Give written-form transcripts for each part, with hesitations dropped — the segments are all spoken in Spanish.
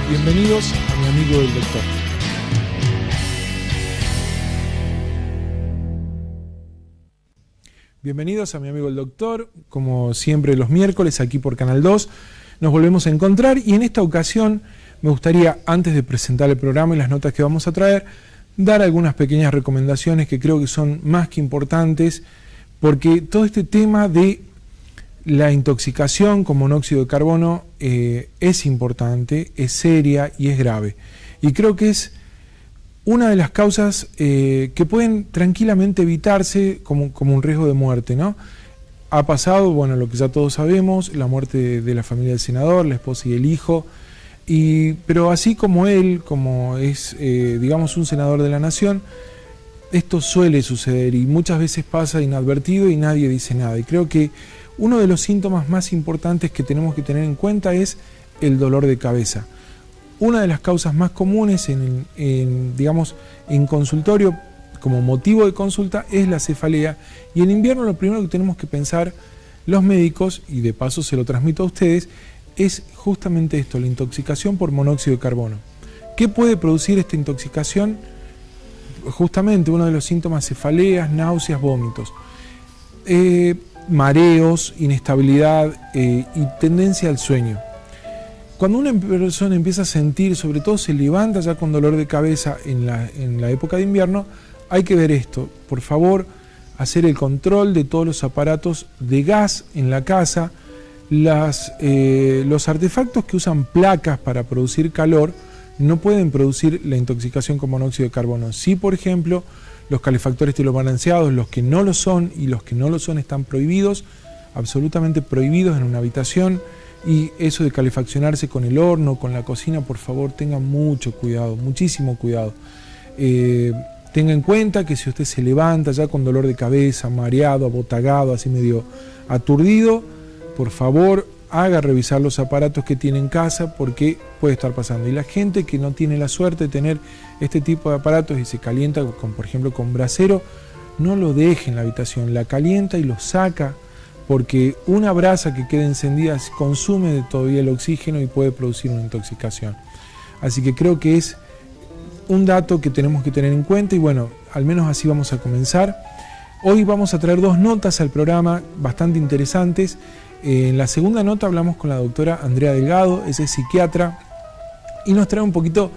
Bienvenidos a mi amigo el doctor. Bienvenidos a mi amigo el doctor, como siempre los miércoles aquí por Canal 2. Nos volvemos a encontrar y en esta ocasión me gustaría, antes de presentar el programa y las notas que vamos a traer, dar algunas pequeñas recomendaciones que creo que son más que importantes, porque todo este tema de la intoxicación con monóxido de carbono es importante, es seria y es grave. Y creo que es una de las causas que pueden tranquilamente evitarse como un riesgo de muerte, ¿no? Ha pasado, bueno, lo que ya todos sabemos, la muerte de la familia del senador, la esposa y el hijo, pero así como él, como es, digamos, un senador de la nación, esto suele suceder y muchas veces pasa inadvertido y nadie dice nada. Y creo que uno de los síntomas más importantes que tenemos que tener en cuenta es el dolor de cabeza. Una de las causas más comunes digamos, en consultorio, como motivo de consulta, es la cefalea. Y en invierno lo primero que tenemos que pensar los médicos, y de paso se lo transmito a ustedes, es justamente esto, la intoxicación por monóxido de carbono. ¿Qué puede producir esta intoxicación? Justamente uno de los síntomas: cefaleas, náuseas, vómitos. Mareos, inestabilidad y tendencia al sueño. Cuando una persona empieza a sentir, sobre todo se levanta ya con dolor de cabeza en la época de invierno, hay que ver esto. Por favor, hacer el control de todos los aparatos de gas en la casa. Los artefactos que usan placas para producir calor no pueden producir la intoxicación con monóxido de carbono. Sí, por ejemplo, los calefactores telobalanceados, los que no lo son y los que no lo son están prohibidos, absolutamente prohibidos en una habitación. Y eso de calefaccionarse con el horno, con la cocina, por favor, tengan mucho cuidado, muchísimo cuidado. Tenga en cuenta que si usted se levanta ya con dolor de cabeza, mareado, abotagado, así medio aturdido, por favor, haga revisar los aparatos que tiene en casa, porque puede estar pasando. Y la gente que no tiene la suerte de tener este tipo de aparatos y se calienta, por ejemplo, con brasero, no lo deje en la habitación, la calienta y lo saca, porque una brasa que quede encendida consume todavía el oxígeno y puede producir una intoxicación. Así que creo que es un dato que tenemos que tener en cuenta y bueno, al menos así vamos a comenzar. Hoy vamos a traer dos notas al programa bastante interesantes. En la segunda nota hablamos con la doctora Andrea Delgado, ella es psiquiatra, y nos trae un poquito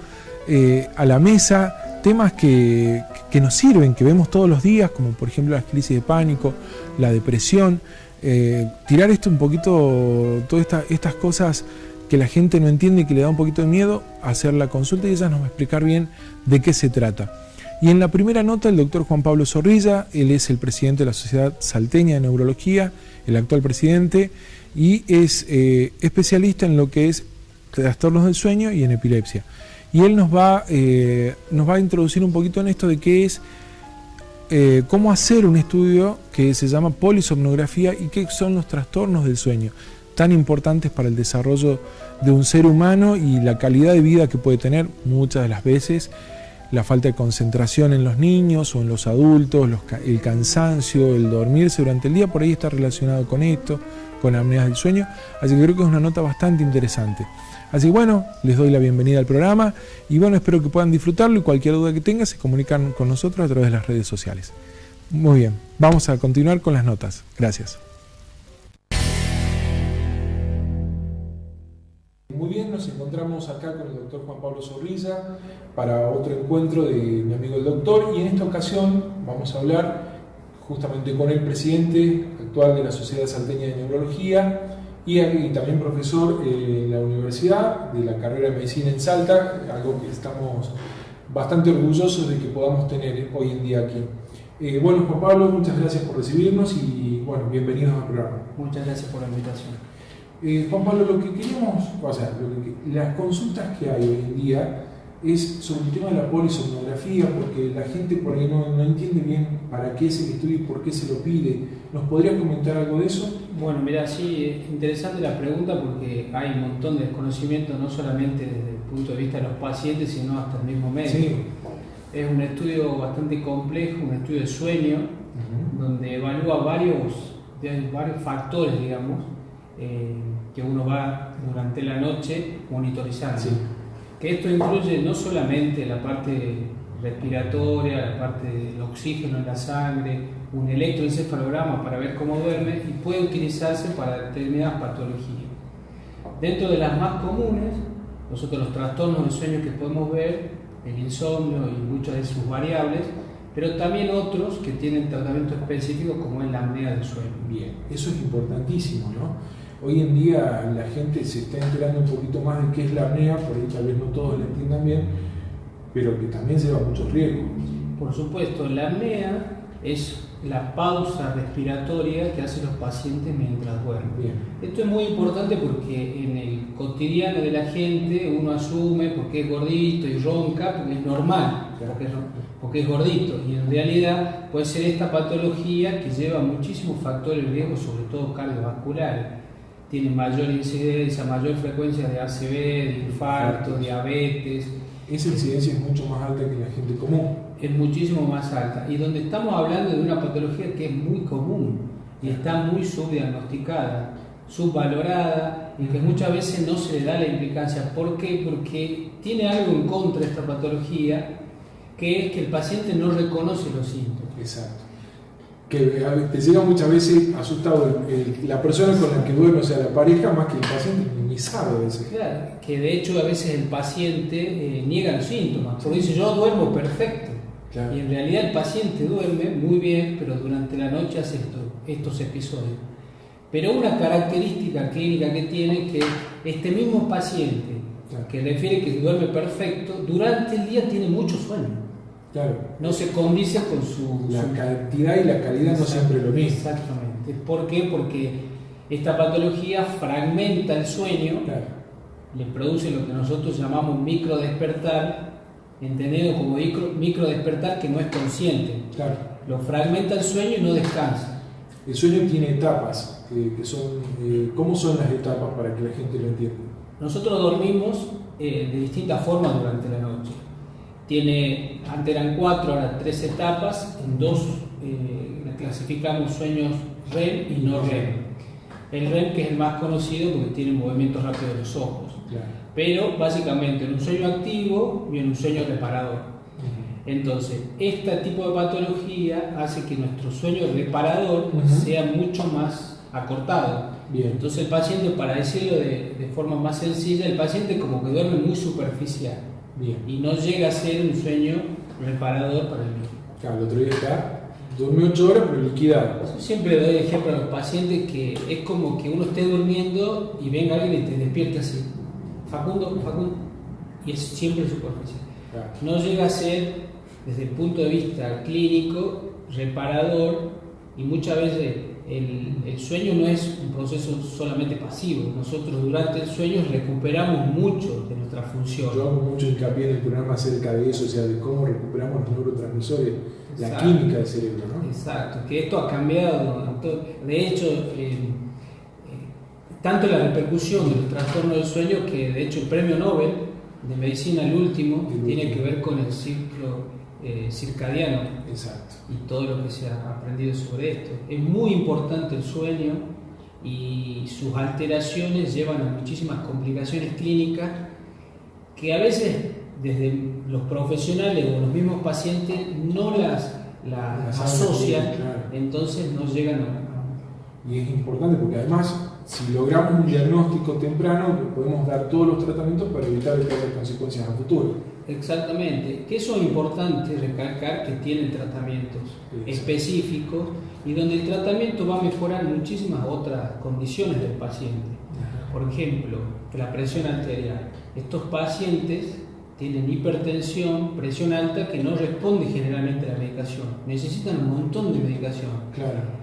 a la mesa temas que nos sirven, que vemos todos los días, como por ejemplo las crisis de pánico, la depresión. Tirar esto un poquito, todas estas cosas que la gente no entiende y que le da un poquito de miedo, hacer la consulta y ella nos va a explicar bien de qué se trata. Y en la primera nota el doctor Juan Pablo Zorrilla, él es el presidente de la Sociedad Salteña de Neurología, el actual presidente, y es especialista en lo que es trastornos del sueño y en epilepsia. Y él nos va a introducir un poquito en esto de qué es, cómo hacer un estudio que se llama polisomnografía y qué son los trastornos del sueño, tan importantes para el desarrollo de un ser humano y la calidad de vida que puede tener. Muchas de las veces la falta de concentración en los niños o en los adultos, el cansancio, el dormirse durante el día, por ahí está relacionado con esto, con apneas del sueño. Así que creo que es una nota bastante interesante. Así que bueno, les doy la bienvenida al programa y bueno, espero que puedan disfrutarlo y cualquier duda que tengan se comunican con nosotros a través de las redes sociales. Muy bien, vamos a continuar con las notas. Gracias. Muy bien, nos encontramos acá con el doctor Juan Pablo Zorrilla para otro encuentro de mi amigo el doctor y en esta ocasión vamos a hablar justamente con el presidente actual de la Sociedad Salteña de Neurología y también profesor en la universidad de la carrera de medicina en Salta, algo que estamos bastante orgullosos de que podamos tener hoy en día aquí. Bueno, Juan Pablo, muchas gracias por recibirnos y bueno, bienvenidos al programa. Muchas gracias por la invitación. Juan Pablo, lo que queremos, las consultas que hay hoy en día es sobre el tema de la polisomnografía, porque la gente por ahí no entiende bien para qué es el estudio y por qué se lo pide. ¿Nos podrías comentar algo de eso? Bueno, mira, sí, es interesante la pregunta porque hay un montón de desconocimiento, no solamente desde el punto de vista de los pacientes, sino hasta el mismo médico. Sí. Es un estudio bastante complejo, un estudio de sueño, donde evalúa varios factores, digamos, que uno va durante la noche monitorizando. Sí. Que esto incluye no solamente la parte respiratoria, la parte del oxígeno en la sangre, un electroencefalograma para ver cómo duerme y puede utilizarse para determinadas patologías. Dentro de las más comunes, nosotros los trastornos de sueño que podemos ver, el insomnio y muchas de sus variables, pero también otros que tienen tratamiento específico como es la apnea del sueño. Bien, eso es importantísimo, ¿no? Hoy en día la gente se está enterando un poquito más de qué es la apnea, por ahí tal vez no todos la entiendan bien, pero que también lleva muchos riesgos. Por supuesto, la apnea es la pausa respiratoria que hacen los pacientes mientras duermen. Bien. Esto es muy importante porque en el cotidiano de la gente uno asume porque es gordito y ronca, porque es normal, claro, porque es gordito, y en realidad puede ser esta patología que lleva muchísimos factores de riesgo, sobre todo cardiovasculares. Tiene mayor incidencia, mayor frecuencia de ACV, de infarto, diabetes. Esa incidencia es mucho más alta que la gente común. Es muchísimo más alta. Y donde estamos hablando de una patología que es muy común y está muy subdiagnosticada, subvalorada y que muchas veces no se le da la implicancia. ¿Por qué? Porque tiene algo en contra de esta patología, que es que el paciente no reconoce los síntomas. Exacto. Que te llega muchas veces asustado la persona con la que duerme, o sea, la pareja, más que el paciente, ni sabe a veces. Claro, que de hecho a veces el paciente niega los síntomas, porque dice yo duermo perfecto. Claro. Y en realidad el paciente duerme muy bien, pero durante la noche hace estos episodios. Pero una característica clínica que tiene es que este mismo paciente, claro, que refiere que duerme perfecto, durante el día tiene mucho sueño. Claro. No se condice con su... La cantidad y la calidad no siempre es lo mismo. Exactamente. ¿Por qué? Porque esta patología fragmenta el sueño, claro, le produce lo que nosotros llamamos microdespertar, entendido como microdespertar que no es consciente. Claro. Lo fragmenta el sueño y no descansa. El sueño tiene etapas, que son, ¿cómo son las etapas para que la gente lo entienda? Nosotros dormimos de distintas formas durante la noche. Antes eran 4, ahora 3 etapas, en 2 clasificamos sueños REM y no REM. El REM, que es el más conocido porque tiene movimientos rápidos de los ojos, claro, pero básicamente en un sueño activo y en un sueño reparador. Entonces, este tipo de patología hace que nuestro sueño reparador sea mucho más acortado. Bien. Entonces el paciente, para decirlo de forma más sencilla, el paciente como que duerme muy superficial. Bien. Y no llega a ser un sueño reparador para el mismo. Claro, el otro día está, duerme 8 horas pero liquidado. Yo siempre doy ejemplo a los pacientes que es como que uno esté durmiendo y venga alguien y te despierte así. Facundo, y es siempre superficial. Claro. No llega a ser, desde el punto de vista clínico, reparador, y muchas veces el sueño no es un proceso solamente pasivo. Nosotros durante el sueño recuperamos mucho de nuestra función. Yo hago mucho hincapié en el programa acerca de eso, o sea, de cómo recuperamos los neurotransmisores, la química del cerebro, ¿no? Exacto, que esto ha cambiado. De hecho, tanto la repercusión del trastorno del sueño que de hecho el premio Nobel de Medicina, el último, tiene que ver con el ciclo circadiano. Exacto. Y todo lo que se ha aprendido sobre esto. Es muy importante el sueño y sus alteraciones llevan a muchísimas complicaciones clínicas que a veces desde los profesionales o los mismos pacientes no las asocian, claro, entonces no llegan a... Y es importante porque además, si logramos un diagnóstico temprano, podemos dar todos los tratamientos para evitar estas consecuencias a futuro. Exactamente, que eso es importante recalcar, que tienen tratamientos específicos y donde el tratamiento va a mejorar muchísimas otras condiciones del paciente. Por ejemplo, la presión arterial. Estos pacientes tienen hipertensión, presión alta, que no responde generalmente a la medicación. Necesitan un montón de medicación. Claro.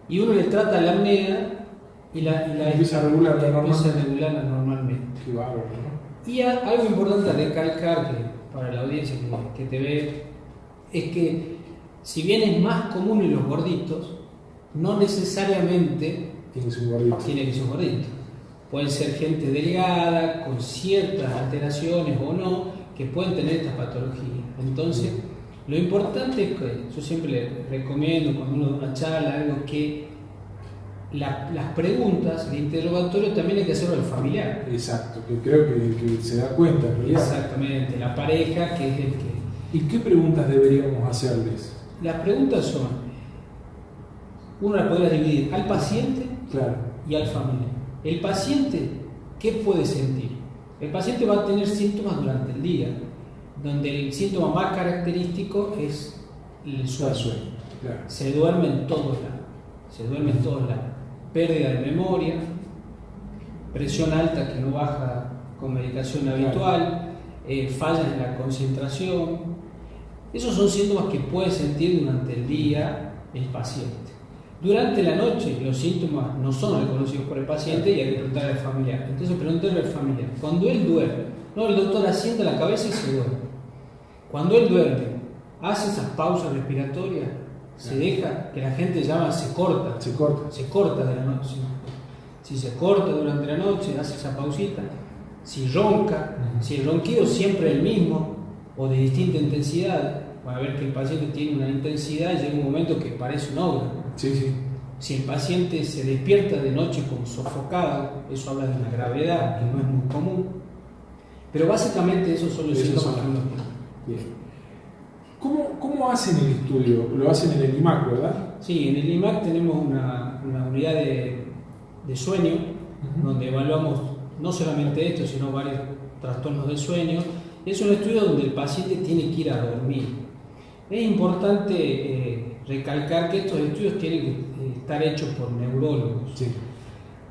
Y uno le trata la apnea y la empieza a regularla normalmente. Qué bárbaro, ¿no? Y algo importante a recalcar para la audiencia que te ve es que si bien es más común en los gorditos, no necesariamente tiene que ser un gordito. Pueden ser gente delgada, con ciertas alteraciones o no, que pueden tener esta patología. Entonces, lo importante es que yo siempre le recomiendo cuando uno da una charla algo que las preguntas, el interrogatorio también hay que hacerlo al familiar. Exacto, que creo que se da cuenta en realidad. Exactamente, la pareja que es el que... ¿Y qué preguntas deberíamos hacerles? Las preguntas son, uno las podría dividir al paciente y al familiar. El paciente, ¿qué puede sentir? El paciente va a tener síntomas durante el día, donde el síntoma más característico es el sueño. Claro. Se duerme en todos lados. Pérdida de memoria, presión alta que no baja con medicación habitual, fallas en la concentración. Esos son síntomas que puede sentir durante el día el paciente. Durante la noche los síntomas no son reconocidos por el paciente y hay que preguntar al familiar. Entonces preguntarle al familiar, cuando él duerme, no, el doctor asienta la cabeza y se duerme. Cuando él duerme, hace esas pausas respiratorias, se deja, que la gente llama se corta de la noche. Si se corta durante la noche, hace esa pausita. Si ronca, si el ronquido siempre es el mismo o de distinta intensidad, va a ver que el paciente tiene una intensidad y llega un momento que parece un obra. Si el paciente se despierta de noche como sofocado, eso habla de una gravedad que no es muy común. Pero básicamente esos son los síntomas que uno tiene. Bien. ¿Cómo hacen el estudio? Lo hacen en el IMAC, ¿verdad? Sí, en el IMAC tenemos una unidad de sueño, donde evaluamos no solamente esto, sino varios trastornos del sueño. Es un estudio donde el paciente tiene que ir a dormir. Es importante recalcar que estos estudios tienen que estar hechos por neurólogos,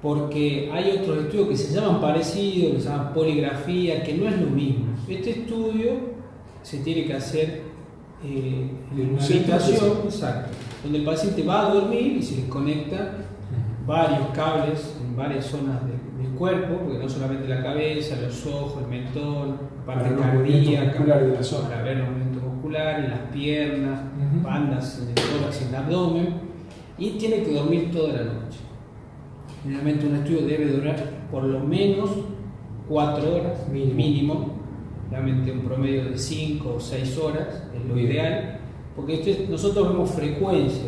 porque hay otros estudios que se llaman parecidos, que se llaman poligrafía, que no es lo mismo. Este estudio se tiene que hacer en una habitación, donde el paciente va a dormir y se le conecta varios cables en varias zonas del cuerpo, porque no solamente la cabeza, los ojos, el mentón, parte cardíaca, para ver los movimientos musculares, las piernas, bandas en el tórax y en el abdomen, y tiene que dormir toda la noche. Generalmente un estudio debe durar por lo menos 4 horas mínimo. Realmente un promedio de 5 o 6 horas es lo ideal, porque nosotros vemos frecuencia.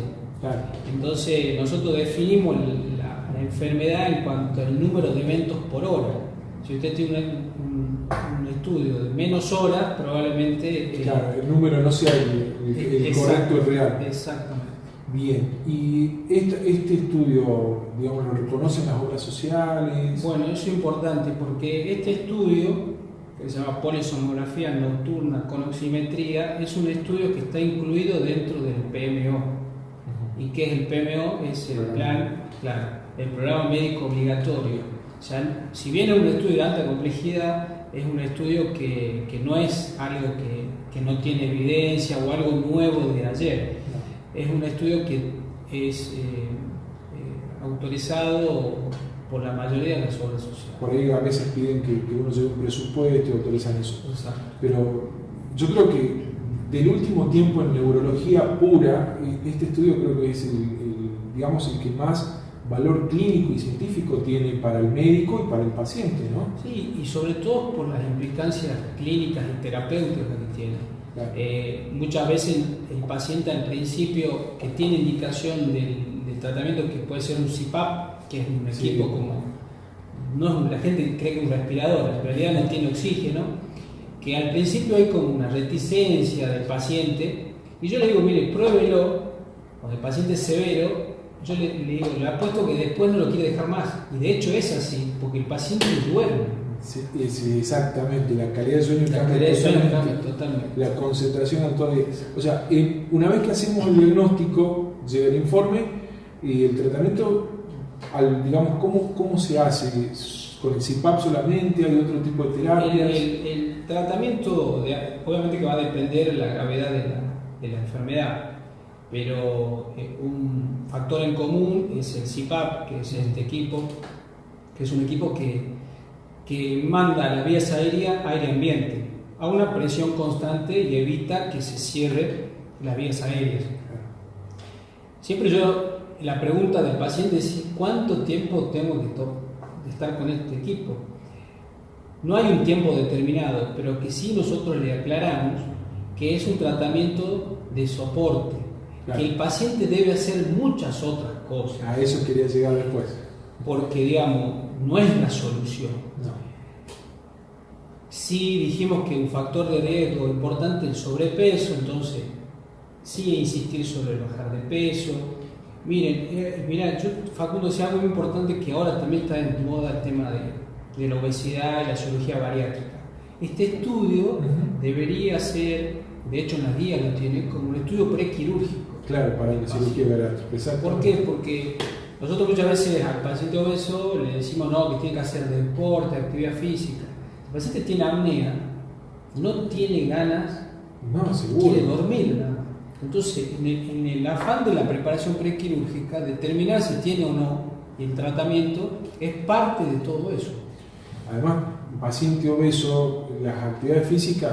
Entonces nosotros definimos la enfermedad en cuanto al número de eventos por hora. Si usted tiene un estudio de menos horas, probablemente el número no sea el correcto, el real. Exactamente. Bien, ¿y este estudio, digamos, lo reconocen las obras sociales? Bueno, eso es importante porque este estudio, que se llama polisomografía nocturna con oximetría, es un estudio que está incluido dentro del PMO. ¿Y qué es el PMO? Es el el programa médico obligatorio. O sea, si bien es un estudio de alta complejidad, es un estudio que no es algo que no tiene evidencia o algo nuevo de ayer. Es un estudio que es autorizado por la mayoría de las obras sociales. Por ahí a veces piden que uno lleve un presupuesto y autorizan eso. Exacto. Pero yo creo que del último tiempo en neurología pura, este estudio creo que es el que más valor clínico y científico tiene para el médico y para el paciente, ¿no? Sí, y sobre todo por las implicancias clínicas y terapéuticas que tiene. Claro. Muchas veces el paciente al principio que tiene indicación del tratamiento, que puede ser un CPAP, que es un equipo la gente cree que es un respirador, en realidad no tiene oxígeno, que al principio hay como una reticencia del paciente, y yo le digo, mire, pruébelo, cuando el paciente es severo, yo le digo, le apuesto que después no lo quiere dejar más, y de hecho es así, porque el paciente duerme. Sí, exactamente, la calidad de sueño cambia totalmente. La concentración todavía. O sea, una vez que hacemos el diagnóstico, llega el informe y el tratamiento, digamos, ¿cómo se hace? ¿Con el CPAP solamente? ¿Hay otro tipo de terapias? El tratamiento, obviamente que va a depender de la gravedad de la enfermedad, pero un factor en común es el CPAP, que es este equipo, que es un equipo que manda a las vías aéreas aire-ambiente a una presión constante y evita que se cierren las vías aéreas. Siempre la pregunta del paciente es ¿cuánto tiempo tengo de estar con este equipo? No hay un tiempo determinado, pero que sí nosotros le aclaramos que es un tratamiento de soporte. Claro. Que el paciente debe hacer muchas otras cosas. A eso quería llegar después. Porque, digamos, no es la solución. No. Sí dijimos que un factor de riesgo importante es el sobrepeso, entonces sí insistir sobre el bajar de peso. Miren, Facundo, decía algo muy importante que ahora también está en moda el tema de la obesidad y la cirugía bariátrica. Este estudio debería ser, de hecho en las guías lo tiene, como un estudio prequirúrgico. Claro, para la cirugía bariátrica. ¿Por qué? Porque nosotros muchas veces al paciente obeso le decimos no, que tiene que hacer deporte, actividad física. El paciente tiene apnea, no tiene ganas, no, seguro, quiere dormir, ¿no? Entonces, en el afán de la preparación prequirúrgica, determinar si tiene o no el tratamiento es parte de todo eso. Además, un paciente obeso, las actividades físicas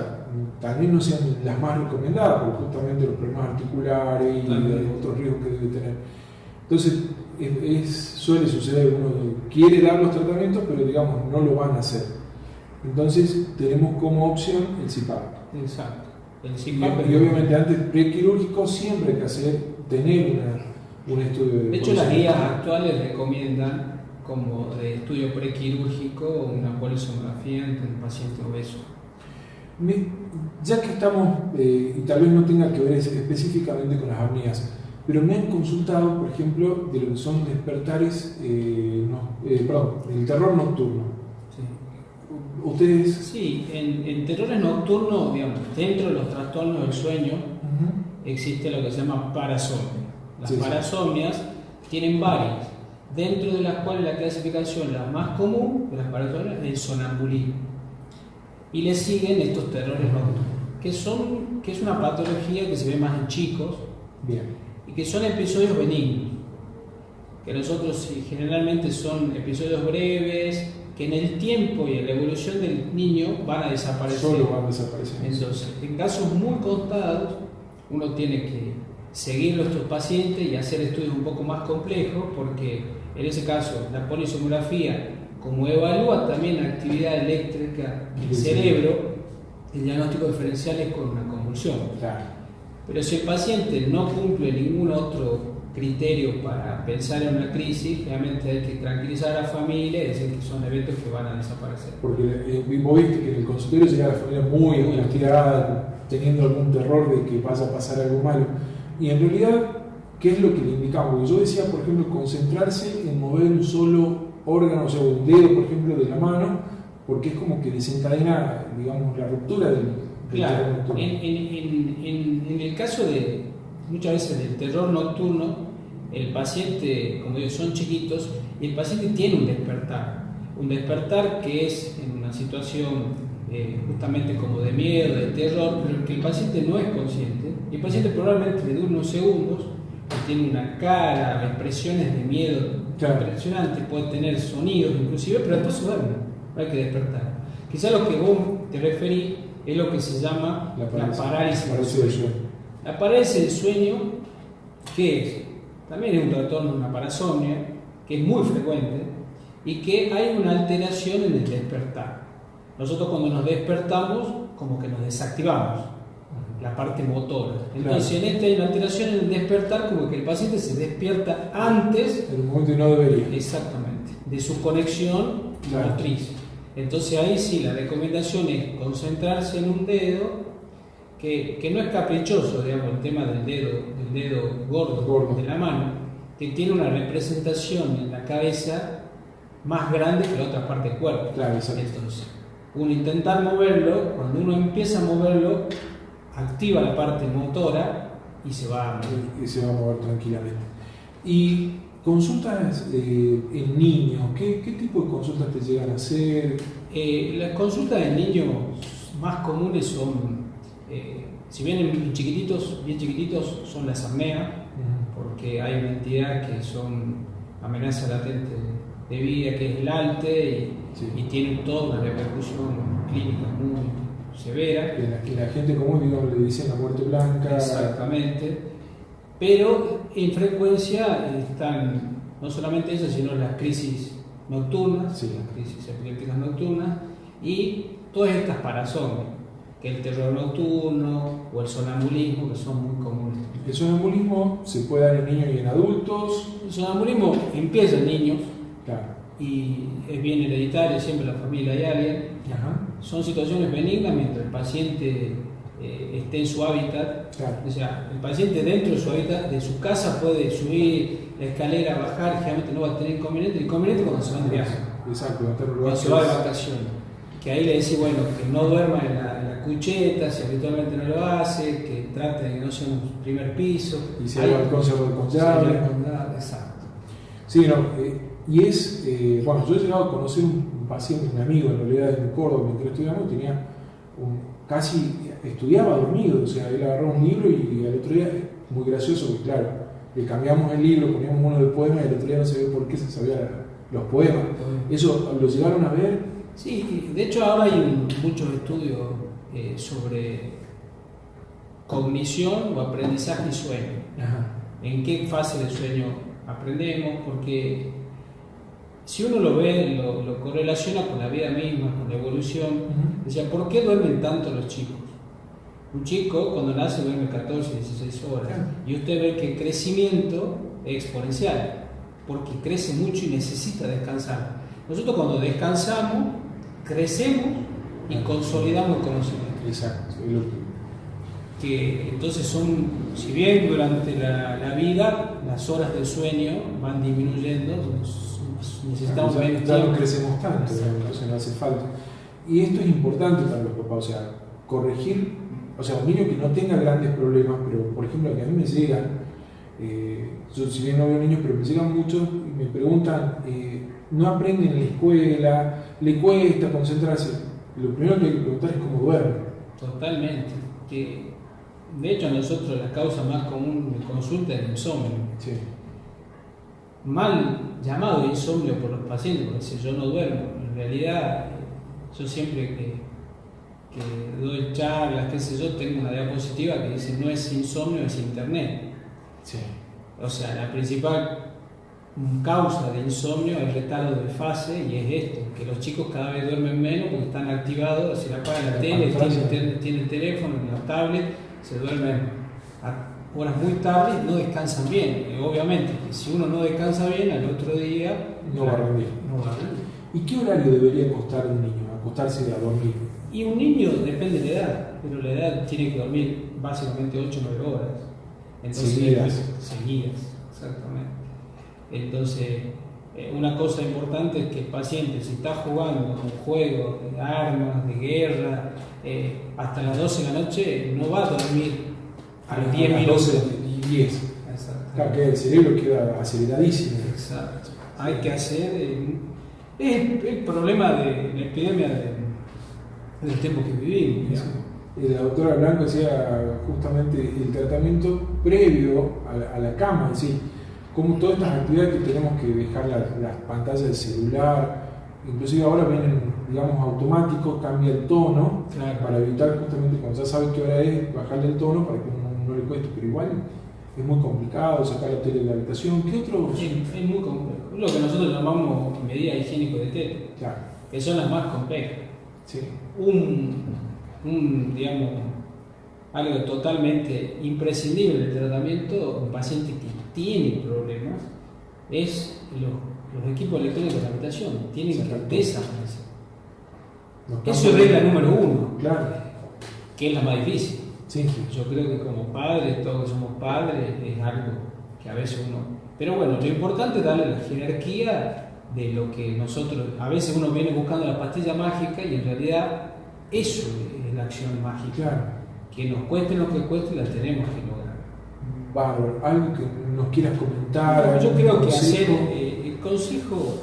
también no sean las más recomendadas, por justamente los problemas articulares y otros riesgos que debe tener. Entonces, suele suceder, uno quiere dar los tratamientos, pero digamos, no lo van a hacer. Entonces, tenemos como opción el CPAP. Exacto. Y obviamente antes prequirúrgico siempre hay que tener un estudio de hecho, las guías actuales recomiendan como de estudio prequirúrgico una polisomografía en un paciente obeso. Ya que estamos, y tal vez no tenga que ver específicamente con las apneas, pero me han consultado, por ejemplo, de lo que son despertares, el terror nocturno. ¿Ustedes? Sí, en terrores nocturnos, digamos, dentro de los trastornos del sueño, existe lo que se llama parasomnia. Las parasomnias tienen varias, dentro de las cuales la clasificación, la más común de las parasomnias, es el sonambulismo. Y le siguen estos terrores nocturnos, que es una patología que se ve más en chicos. Bien. Y que son episodios benignos, que nosotros generalmente son episodios breves, que en el tiempo y en la evolución del niño van a desaparecer. Solo van a desaparecer. Entonces, en casos muy contados, uno tiene que seguir a estos pacientes y hacer estudios un poco más complejos, porque en ese caso la polisomografía, como evalúa también la actividad eléctrica del cerebro, el diagnóstico diferencial es con una convulsión. Claro. Pero si el paciente no cumple ningún otro criterio para pensar en una crisis, realmente hay que tranquilizar a la familia y decir que son eventos que van a desaparecer. Porque vos viste que en el consultorio llega la familia muy angustiada, teniendo algún terror de que vaya a pasar algo malo. Y en realidad, ¿qué es lo que le indicamos? Porque yo decía, por ejemplo, concentrarse en mover un solo órgano, o sea, un dedo, por ejemplo, de la mano, porque es como que desencadena, digamos, la ruptura del claro, terror nocturno. En el caso de muchas veces del terror nocturno, el paciente, como digo, son chiquitos y el paciente tiene un despertar que es en una situación justamente como de miedo, de terror, pero que el paciente no es consciente, y el paciente probablemente le dure unos segundos, tiene una cara, expresiones de miedo impresionantes, puede tener sonidos inclusive, pero después se duerme, no hay que despertar. Quizá lo que vos te referís es lo que se llama la parálisis del sueño. La parálisis del sueño, ¿qué es? También es un trastorno, una parasomnia, que es muy frecuente y que hay una alteración en el despertar. Nosotros cuando nos despertamos, como que nos desactivamos la parte motora. Entonces, en esta hay una alteración en el despertar, como que el paciente se despierta antes, en un momento que no debería. Exactamente, de su conexión motriz. Entonces ahí sí, la recomendación es concentrarse en un dedo, que no es caprichoso, digamos, el tema del dedo gordo de la mano, que tiene una representación en la cabeza más grande que la otra parte del cuerpo. Claro, exacto. Entonces, uno intentar moverlo, cuando uno empieza a moverlo, activa la parte motora y se va a mover tranquilamente. Y consultas en niños, ¿qué tipo de consultas te llegan a hacer? Las consultas en niños más comunes son, si bien bien chiquititos, son las apneas, porque hay una entidad que son amenaza latente de vida, que es el ALTE, y tienen toda una repercusión clínica muy severa. Que la gente común, digamos, le dicen la muerte blanca. Exactamente. Pero en frecuencia están no solamente eso, sino las crisis nocturnas, las crisis epilépticas nocturnas, y todas estas parasomnias, que el terror nocturno o el sonambulismo, que son muy comunes. El sonambulismo se puede dar en niños y en adultos. El sonambulismo empieza en niños. Claro. Y es bien hereditario, siempre en la familia hay alguien. Ajá. Son situaciones benignas mientras el paciente esté en su hábitat. Claro. O sea, el paciente dentro de su hábitat, de su casa, puede subir la escalera, bajar, generalmente no va a tener inconveniente. El inconveniente cuando se va de viaje. Exacto, cuando se va de vacaciones. Que ahí le decís, bueno, que no duerma en la cucheta, si habitualmente no lo hace, que trate de que no sea un primer piso. Y si hay balcón, se con llave. Exacto. Sí, no, y es, bueno, yo he llegado a conocer un paciente, un amigo en realidad en Córdoba, mientras estudiamos, tenía casi estudiaba dormido, o sea, él agarró un libro y al otro día, muy gracioso, porque claro, le cambiamos el libro, poníamos uno de poemas y el otro día no sabía por qué se sabía los poemas. ¿Eso lo llegaron a ver? Sí, de hecho ahora hay muchos estudios sobre cognición o aprendizaje y sueño. Ajá. En qué fase del sueño aprendemos, porque si uno lo ve, lo correlaciona con la vida misma, con la evolución. Decía, ¿por qué duermen tanto los chicos? Un chico cuando nace duerme 14, 16 horas. Y usted ve que el crecimiento es exponencial, porque crece mucho y necesita descansar. Nosotros cuando descansamos, crecemos y consolidamos el conocimiento. Exacto. Que entonces son, si bien durante la vida las horas de sueño van disminuyendo, necesitamos menos tiempo. Ya no crecemos tanto, entonces no hace falta. Y esto es importante para los papás, o sea, corregir, o sea, un niño que no tenga grandes problemas, pero por ejemplo, que a mí me llegan, yo si bien no veo niños, pero me llegan muchos y me preguntan, no aprenden en la escuela, le cuesta concentrarse. Lo primero que hay que preguntar es cómo duerme. Totalmente. De hecho, a nosotros la causa más común de consulta es el insomnio. Sí. Mal llamado insomnio por los pacientes, porque si yo no duermo, en realidad yo siempre que doy charlas, qué sé yo, tengo una diapositiva que dice no es insomnio, es internet. Sí. O sea, la principal causa de insomnio es retardo de fase y es esto, que los chicos cada vez duermen menos porque están activados, se le apaga la tele, tienen el teléfono, la tablet, se duermen a horas muy tarde y no descansan bien. Y obviamente, si uno no descansa bien, al otro día no va a rendir. ¿Y qué horario debería acostar un niño, acostarse a dormir? Y un niño depende de la edad, pero la edad tiene que dormir básicamente 8 o 9 horas. Entonces, seguidas, exactamente. Entonces, una cosa importante es que el paciente, si está jugando un juego de armas, de guerra, hasta las 12 de la noche no va a dormir a los 10 minutos. 12 y 10. Claro, que el cerebro queda aceleradísimo. Exacto. Hay que hacer. Es el problema de la epidemia del tiempo que vivimos. La doctora Blanco decía justamente el tratamiento previo a la cama, es decir, como todas estas actividades que tenemos que dejar las pantallas del celular, inclusive ahora vienen, digamos, automáticos, cambia el tono, claro, para evitar justamente cuando ya sabe qué hora es, bajarle el tono para que no le cueste, pero igual es muy complicado sacar la tele de la habitación. ¿Qué otros? Es muy complejo. Lo que nosotros llamamos medidas higiénico-dietéticas, claro, que son las más complejas. Sí. Digamos, algo totalmente imprescindible del tratamiento, un paciente que tiene problemas, es los equipos electrónicos de la habitación, tienen que desaparecer. Eso es regla número 1, claro, que es la más difícil. Sí. Yo creo que como padres, todos que somos padres, es algo que a veces uno... Pero bueno, lo importante es darle la jerarquía de lo que nosotros... A veces uno viene buscando la pastilla mágica y en realidad eso es la acción mágica. Claro. Que nos cueste lo que cueste, la tenemos que lograr. Bárbaro, algo que nos quieras comentar. Yo creo que hacer el consejo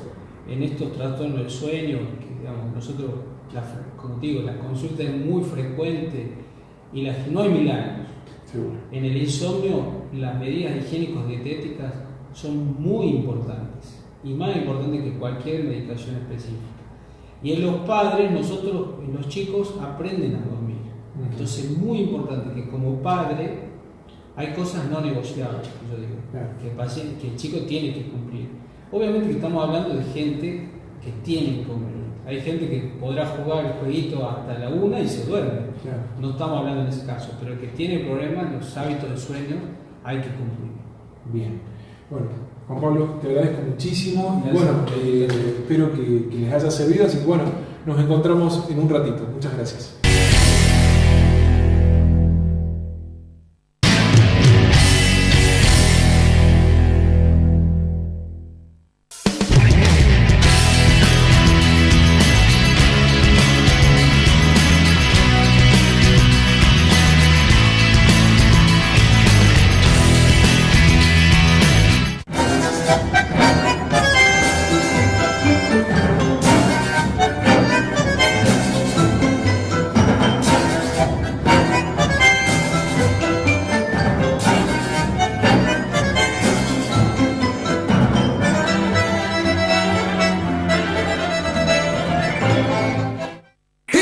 en estos trastornos del sueño, que digamos, nosotros, como digo, la consulta es muy frecuente y no hay milagros. Seguro. En el insomnio, las medidas higiénicos-dietéticas son muy importantes y más importantes que cualquier medicación específica. Y en los padres, los chicos aprenden a dormir. Entonces es muy importante que como padre hay cosas no negociables, yo digo, claro, que el chico tiene que cumplir. Obviamente que estamos hablando de gente que tiene inconvenientes. Hay gente que podrá jugar el jueguito hasta la 1 y se duerme. Claro. No estamos hablando en ese caso, pero el que tiene problemas, los hábitos de sueño hay que cumplir. Bien. Bueno, Juan Pablo, te agradezco muchísimo y bueno, espero que les haya servido, así que bueno, nos encontramos en un ratito. Muchas gracias.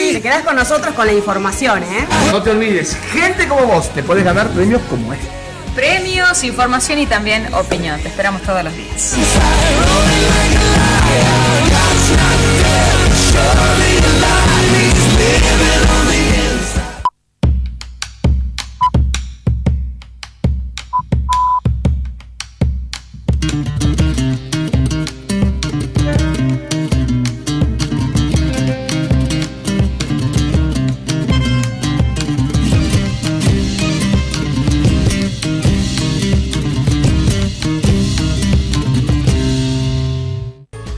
Te quedás con nosotros con la información, ¿eh? No te olvides, gente como vos te podés ganar premios como este. Premios, información y también opinión. Te esperamos todos los días.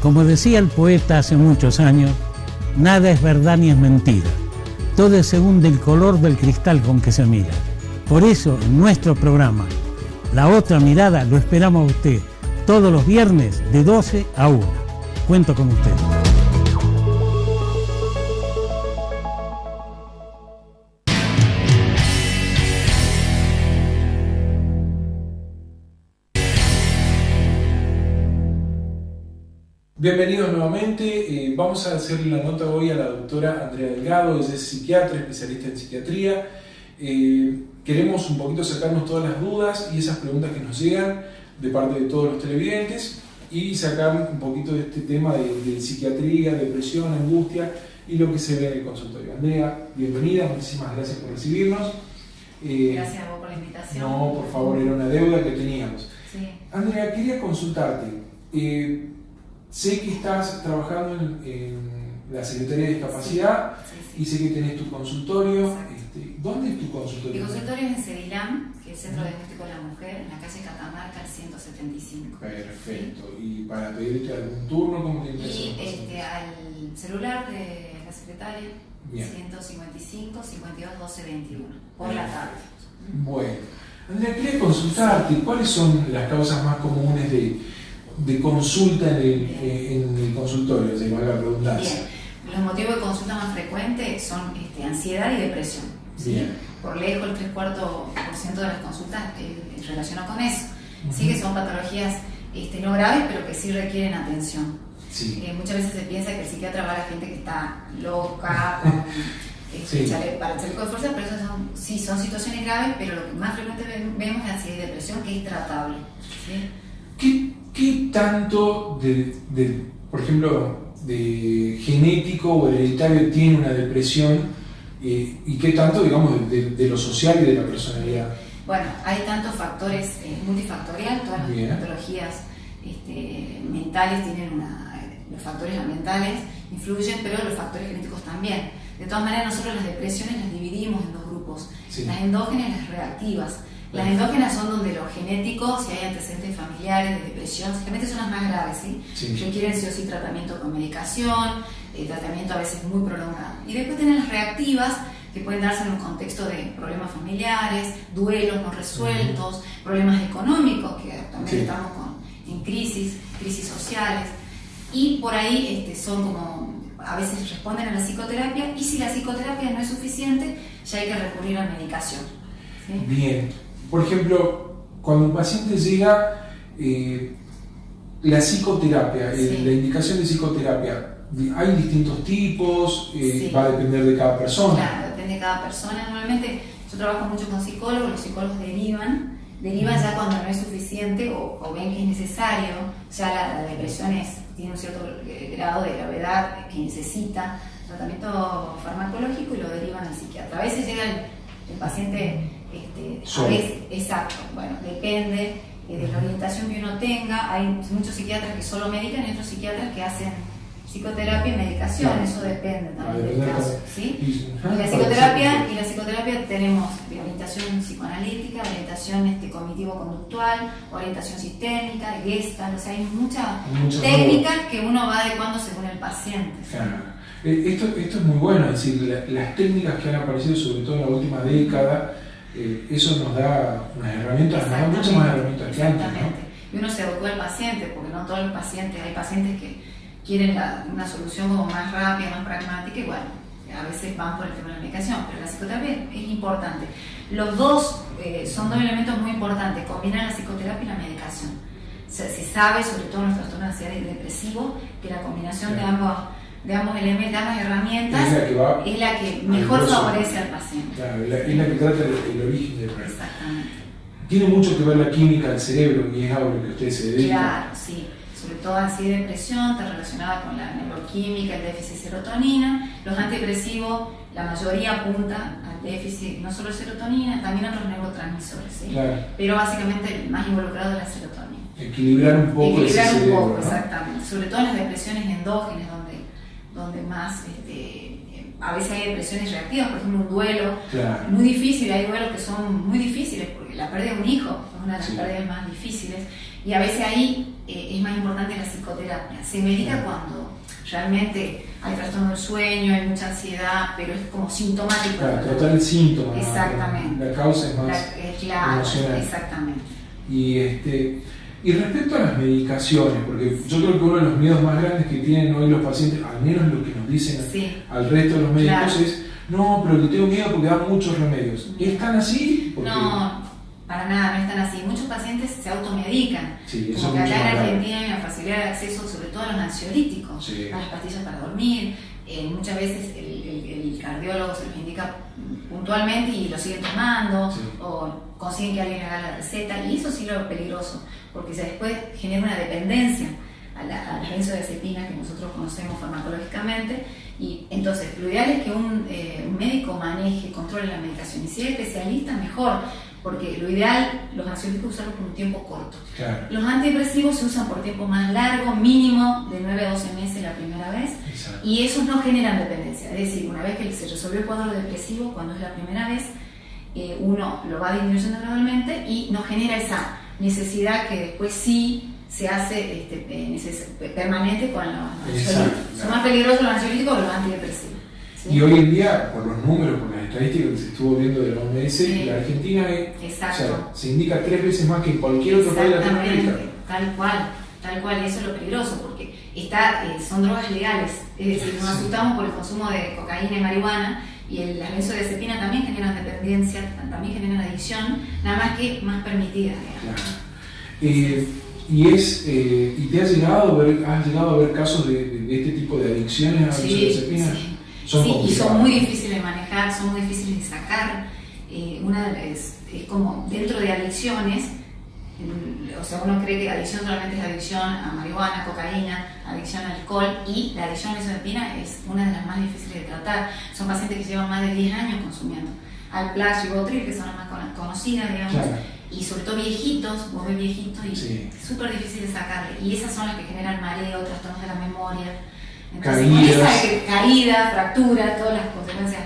Como decía el poeta hace muchos años, nada es verdad ni es mentira. Todo es según el color del cristal con que se mira. Por eso, en nuestro programa, La Otra Mirada, lo esperamos a usted todos los viernes de 12 a 1. Cuento con usted. Bienvenidos nuevamente. Vamos a hacerle la nota hoy a la doctora Andrea Delgado. Ella es psiquiatra, especialista en psiquiatría. Queremos un poquito sacarnos todas las dudas y esas preguntas que nos llegan de parte de todos los televidentes y sacar un poquito de este tema de psiquiatría, depresión, angustia y lo que se ve en el consultorio. Andrea, bienvenida, muchísimas gracias por recibirnos. Gracias a vos por la invitación. No, por favor, era una deuda que teníamos. Sí. Andrea, quería consultarte. Sé que estás trabajando en la Secretaría de Discapacidad y sé que tenés tu consultorio. ¿Dónde es tu consultorio? Mi consultorio es en Cedilam, que es el Centro Diagnóstico de la Mujer, en la calle Catamarca, al 175. Perfecto. ¿Y para pedirte algún turno, cómo te interesa? Y al celular de la secretaria, Bien. 155 52 12 21, por la tarde. Bueno. Andrea, quería consultarte. ¿Cuáles son las causas más comunes de consulta en el consultorio, si valga la redundancia? Bien, los motivos de consulta más frecuentes son ansiedad y depresión. ¿Sí? Bien. Por lejos, el 3/4% de las consultas relacionado con eso. Sí, que son patologías no graves, pero que sí requieren atención. Sí. Muchas veces se piensa que el psiquiatra va a la gente que está loca, con para el chaleco de fuerza, pero esas son situaciones graves, pero lo que más frecuentemente vemos es ansiedad y depresión, que es tratable. ¿Sí? ¿Qué tanto por ejemplo, de genético o hereditario tiene una depresión y qué tanto, digamos, de lo social y de la personalidad? Bueno, hay tantos factores, multifactorial, todas las Bien. patologías mentales tienen los factores ambientales influyen, pero los factores genéticos también. De todas maneras, nosotros las depresiones las dividimos en dos grupos, Sí. las endógenas y las reactivas. Las endógenas son donde los genéticos, si hay antecedentes familiares de depresión, generalmente son las más graves, ¿sí? Sí. Requieren sí o sí tratamiento con medicación, tratamiento a veces muy prolongado. Y después tienen las reactivas, que pueden darse en un contexto de problemas familiares, duelos no resueltos, problemas económicos, que también Sí. estamos en crisis sociales. Y por ahí son como, a veces responden a la psicoterapia, y si la psicoterapia no es suficiente, ya hay que recurrir a medicación. ¿Sí? Bien. Por ejemplo, cuando un paciente llega, la psicoterapia, Sí. la indicación de psicoterapia, ¿hay distintos tipos? Sí. ¿Va a depender de cada persona? Claro, depende de cada persona. Normalmente yo trabajo mucho con psicólogos, los psicólogos derivan ya cuando no es suficiente o ven que es necesario, ya la depresión tiene un cierto grado de gravedad que necesita tratamiento farmacológico y lo derivan al psiquiatra. A veces llega el paciente A veces, exacto, bueno, depende de la orientación que uno tenga. Hay muchos psiquiatras que solo medican y otros psiquiatras que hacen psicoterapia y medicación, eso depende también del caso, ¿sí? Y la psicoterapia tenemos de orientación psicoanalítica, orientación cognitivo-conductual, orientación sistémica, Gestalt, o sea, hay muchas técnicas que uno va adecuando según el paciente. Claro. Esto es muy bueno, es decir, las técnicas que han aparecido sobre todo en la última década, eso nos da unas herramientas, nos da muchas más herramientas que antes, ¿no? Y uno se adecua al paciente, porque no todos los pacientes, hay pacientes que quieren una solución como más rápida, más pragmática, y bueno, a veces van por el tema de la medicación, pero la psicoterapia es importante. Los dos son dos elementos muy importantes, combinar la psicoterapia y la medicación. Se sabe, sobre todo en los trastornos de ansiedad y depresivo, que la combinación de ambos elementos, de ambas herramientas, es la que mejor favorece al paciente. Claro, es la que trata el origen del problema. Exactamente. Tiene mucho que ver la química del cerebro, y es algo a lo que usted se dedica. Claro, sí. Sobre todo ansiedad y depresión está relacionada con la neuroquímica, el déficit de serotonina. Los antidepresivos, la mayoría apunta al déficit, no solo de serotonina, también a otros neurotransmisores, ¿sí? Claro. Pero básicamente el más involucrado es la serotonina. Equilibrar un poco ese cerebro, ¿no? Exactamente. Sobre todo en las depresiones endógenas, donde más, a veces hay depresiones reactivas, por ejemplo un duelo, claro, muy difícil, hay duelos que son muy difíciles, porque la pérdida de un hijo es una de las pérdidas más difíciles, y a veces ahí es más importante la psicoterapia. Se medica cuando realmente hay trastorno del sueño, hay mucha ansiedad, pero es como sintomático. Claro, tratar el síntoma. Exactamente. La causa es más emocional. Exactamente. Y respecto a las medicaciones, porque yo creo que uno de los miedos más grandes que tienen hoy los pacientes, al menos lo que nos dicen al resto de los médicos, es no, pero que tengo miedo porque dan muchos remedios. ¿Están así? Porque... No, para nada, no están así. Muchos pacientes se automedican. Sí, como que acá en Argentina hay una facilidad de acceso sobre todo a los ansiolíticos, a las pastillas para dormir. Muchas veces el cardiólogo se los indica puntualmente y lo siguen tomando, o consiguen que alguien haga la receta, y eso sí es lo peligroso, porque después genera una dependencia a las benzodiazepinas que nosotros conocemos farmacológicamente, y entonces lo ideal es que un médico maneje, controle la medicación, y si es especialista mejor, porque lo ideal, los ansiolíticos usarlos por un tiempo corto. Claro. Los antidepresivos se usan por tiempo más largo, mínimo de 9 a 12 meses la primera vez. Exacto. Y esos no generan dependencia. Es decir, una vez que se resolvió el cuadro depresivo, cuando es la primera vez, uno lo va disminuyendo gradualmente y no genera esa necesidad que después sí se hace permanente con los ansiolíticos. Son más peligrosos los ansiolíticos que los antidepresivos. ¿Sí? Y hoy en día, por los números, por las estadísticas que se estuvo viendo de la OMS, la Argentina se indica 3 veces más que en cualquier otro país de Latinoamérica. Tal cual, y eso es lo peligroso, porque son drogas legales, es decir, nos asustamos por el consumo de cocaína y marihuana, y las benzodiazepinas también generan dependencia, también generan adicción, nada más que más permitidas. Claro. ¿Y te has llegado a ver casos de este tipo de adicciones a benzodiazepinas? Sí, y son muy difíciles de manejar, son muy difíciles de sacar. Es como dentro de adicciones, o sea, uno cree que adicción solamente es adicción a marihuana, cocaína, adicción al alcohol, y la adicción a la benzodiazepina es una de las más difíciles de tratar. Son pacientes que llevan más de 10 años consumiendo Alplax y Rivotril, que son las más conocidas, digamos, y sobre todo viejitos, vos ves viejitos y es súper difícil de sacarle, y esas son las que generan mareo, trastornos de la memoria. Entonces, caídas, fracturas, todas las consecuencias,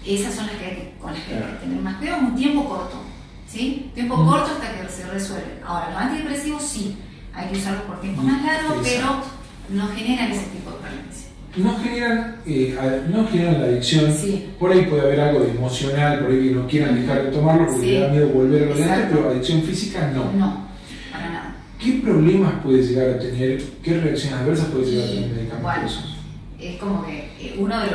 esas son las con las que hay que tener más cuidado, un tiempo corto, ¿sí? Tiempo corto hasta que se resuelve. Ahora, los antidepresivos sí, hay que usarlos por tiempo más largo, pero no generan ese tipo de violencia. No generan la adicción. Por ahí puede haber algo de emocional, por ahí que no quieran dejar de tomarlo porque les da miedo volver a lo de antes, pero adicción física no. No, para nada. ¿Qué problemas puede llegar a tener? ¿Qué reacciones adversas puede llegar a tener medicamentos? Es como que uno de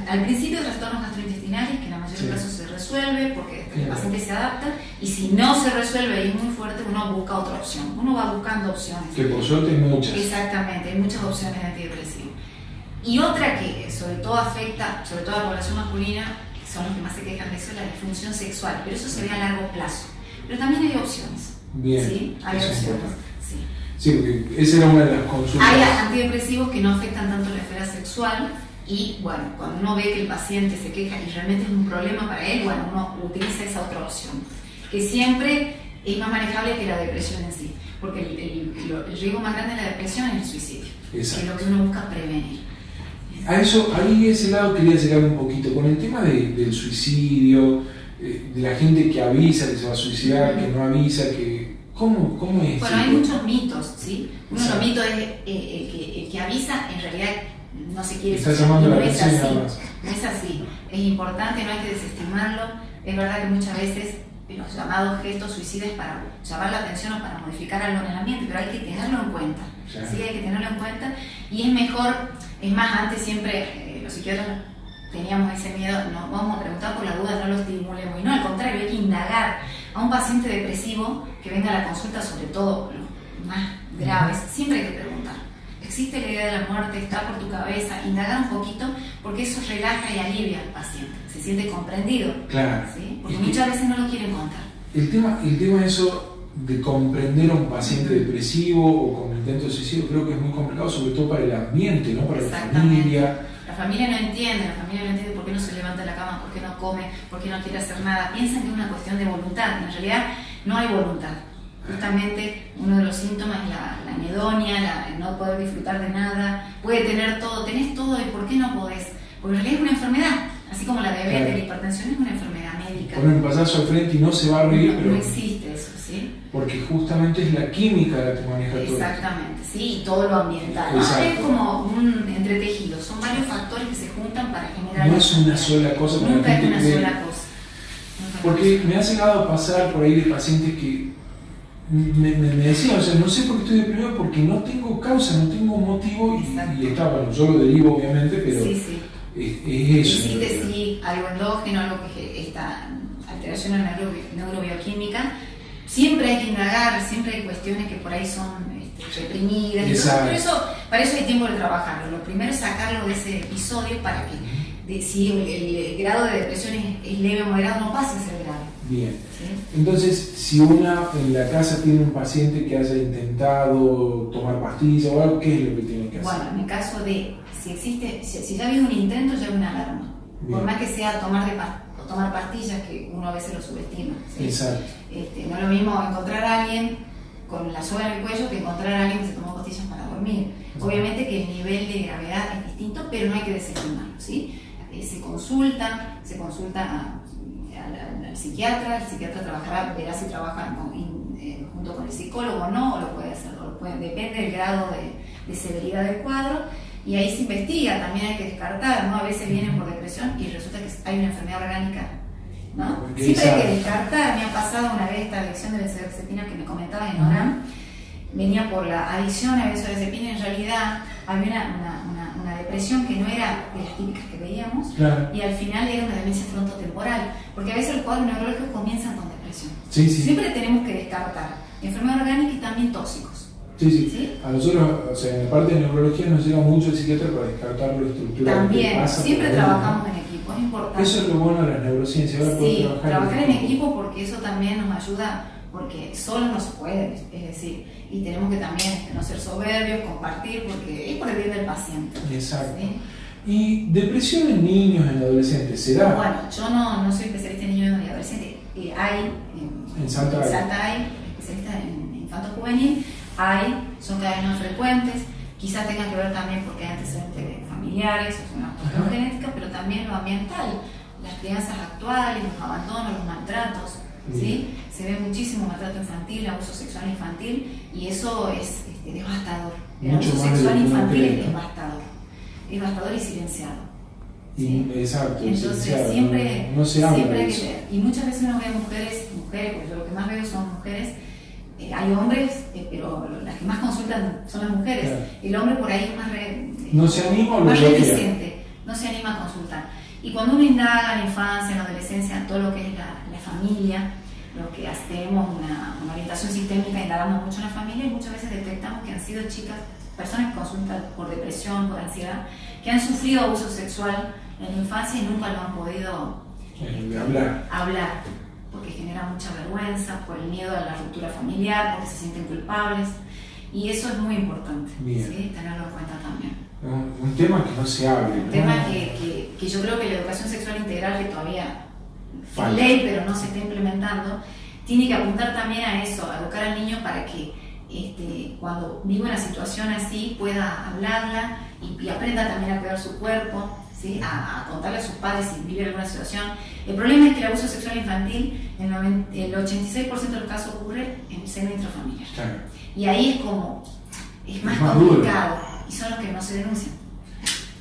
al principio trastornos gastrointestinales, que en la mayoría de los casos se resuelve porque el paciente se adapta, y si no se resuelve y es muy fuerte, uno busca otra opción. Uno va buscando opciones. Que por suerte hay muchas. Exactamente, hay muchas opciones de antidepresivos. Y otra que sobre todo afecta, sobre todo a la población masculina, que son los que más se quejan de eso, es la disfunción sexual, pero eso se ve a largo plazo. Pero también hay opciones. Bien. ¿Sí? Hay opciones. Sí, porque esa era una de las consultas. Hay antidepresivos que no afectan tanto la esfera sexual, Y bueno, cuando uno ve que el paciente se queja y realmente es un problema para él, bueno, uno utiliza esa otra opción, que siempre es más manejable que la depresión en sí, porque el riesgo más grande de la depresión es el suicidio, exacto, que es lo que uno busca prevenir. A eso, ahí ese lado quería llegar un poquito, con el tema del suicidio, de la gente que avisa que se va a suicidar, que no avisa, que ¿cómo es? Bueno, hay muchos mitos, ¿sí? Uno de los mitos es el que avisa, en realidad no se quiere suicidar, no es así, no es así. Es importante, no hay que desestimarlo. Es verdad que muchas veces los llamados gestos suicidas para llamar la atención o para modificar algo en el ambiente, pero hay que tenerlo en cuenta, claro. Sí, hay que tenerlo en cuenta, y es mejor, es más, antes siempre los psiquiatras teníamos ese miedo, no vamos a preguntar por la duda, no lo estimulemos, y no, al contrario, hay que indagar. A un paciente depresivo que venga a la consulta, sobre todo los más graves, siempre hay que preguntar. ¿Existe la idea de la muerte? ¿Está por tu cabeza? Indagar un poquito, porque eso relaja y alivia al paciente, se siente comprendido, claro. ¿Sí? Porque muchas veces no lo quieren contar. El tema eso de comprender a un paciente depresivo o con intento de suicidio creo que es muy complicado, sobre todo para el ambiente, ¿no? Para la familia. La familia no entiende por qué no se levanta de la cama, por qué no come, por qué no quiere hacer nada. Piensan que es una cuestión de voluntad, en realidad no hay voluntad. Justamente uno de los síntomas es la anedonia, el no poder disfrutar de nada. Puede tener todo, tenés todo, ¿y por qué no podés? Porque en realidad es una enfermedad, así como la diabetes, claro. La hipertensión es una enfermedad médica. Poner un payaso al frente y no se va a reír, pero no existe eso, ¿sí? Porque justamente es la química la que maneja todo. Exactamente, sí, y todo lo ambiental. Es como un entretejido, son varios factores que se juntan para generar... No es una sola cosa. Nunca es una sola cosa. Porque me ha llegado a pasar por ahí de pacientes que me decían, o sea, no sé por qué estoy deprimido, porque no tengo causa, no tengo motivo, y está, bueno, yo lo derivo obviamente, pero sí, sí. Es eso. Existe sí algo endógeno, algo que esta alteración neurobioquímica. Siempre hay que indagar, siempre hay cuestiones que por ahí son reprimidas. Pero para eso hay tiempo de trabajarlo. Lo primero es sacarlo de ese episodio para que si el grado de depresión es leve o moderado, no pase a ser grave. Bien. ¿Sí? Entonces, si una en la casa tiene un paciente que haya intentado tomar pastillas o algo, ¿qué es lo que tiene que hacer? Bueno, en el caso de, si ya ha habido un intento, ya hay una alarma. Bien. Por más que sea tomar pastillas, que uno a veces lo subestima. ¿Sí? Exacto. No es lo mismo encontrar a alguien con la soga en el cuello que encontrar a alguien que se tomó pastillas para dormir. Obviamente que el nivel de gravedad es distinto, pero no hay que desestimarlo, ¿sí? Se consulta al psiquiatra, el psiquiatra trabajará, verá si trabaja junto con el psicólogo o no, o lo puede hacer, depende del grado de severidad del cuadro, y ahí se investiga, también hay que descartar, ¿no? A veces vienen por depresión y resulta que hay una enfermedad orgánica, ¿no? Siempre hay que descartar. Me ha pasado una vez esta adicción de benzodiazepina que me comentabas en ORAM, venía por la adicción a benzodiazepina, en realidad había una depresión que no era de las típicas que veíamos, claro. Y al final era una demencia frontotemporal, porque a veces los cuadros neurológicos comienzan con depresión. Sí, sí. Siempre tenemos que descartar enfermedad orgánica y también tóxicos. Sí. A nosotros, o sea, en la parte de neurología nos llega mucho el psiquiatra para descartar lo estructural. También, siempre trabajamos en equipo, es importante. Eso es lo bueno de las neurociencias. Ahora sí, trabajar en equipo porque eso también nos ayuda, porque solo no se puede, es decir, y tenemos que también no ser soberbios, compartir, porque es por el bien del paciente. Exacto. ¿Sí? ¿Y depresión en niños, en adolescentes, será? Bueno, yo no soy especialista en niños y adolescentes. En Salta hay especialistas en infanto juvenil, son cada vez más frecuentes, quizás tenga que ver también porque hay antecedentes familiares, es una cuestión genética, pero también lo ambiental, las crianzas actuales, los abandonos, los maltratos, ¿sí? Se ve muchísimo maltrato infantil, abuso sexual infantil, y eso es devastador. El abuso sexual infantil es devastador y silenciado. ¿Sí? Exacto. Entonces siempre no se habla de eso. Y muchas veces uno ve mujeres, porque yo lo que más veo son mujeres. Hay hombres, pero las que más consultan son las mujeres. Claro. El hombre por ahí es más, no se anima más reticente, no se anima a consultar. Y cuando uno indaga en la infancia, en la adolescencia, todo lo que es la familia, lo que tenemos una orientación sistémica, indagamos mucho en la familia y muchas veces detectamos que han sido personas que consultan por depresión, por ansiedad, que han sufrido abuso sexual en la infancia y nunca lo han podido hablar, porque genera mucha vergüenza, por el miedo a la ruptura familiar, porque se sienten culpables, y eso es muy importante, ¿sí? Tenerlo en cuenta también. un tema que no se hable. Un tema que yo creo que la educación sexual integral, que todavía falta. Es ley pero no se está implementando, tiene que apuntar también a eso, a educar al niño para que cuando viva una situación así pueda hablarla y aprenda también a cuidar su cuerpo, ¿sí? A contarle a sus padres si vive alguna situación. El problema es que el abuso sexual infantil, el 86% de los casos ocurre en el seno intrafamiliar. Claro. Y ahí es más complicado y son los que no se denuncian.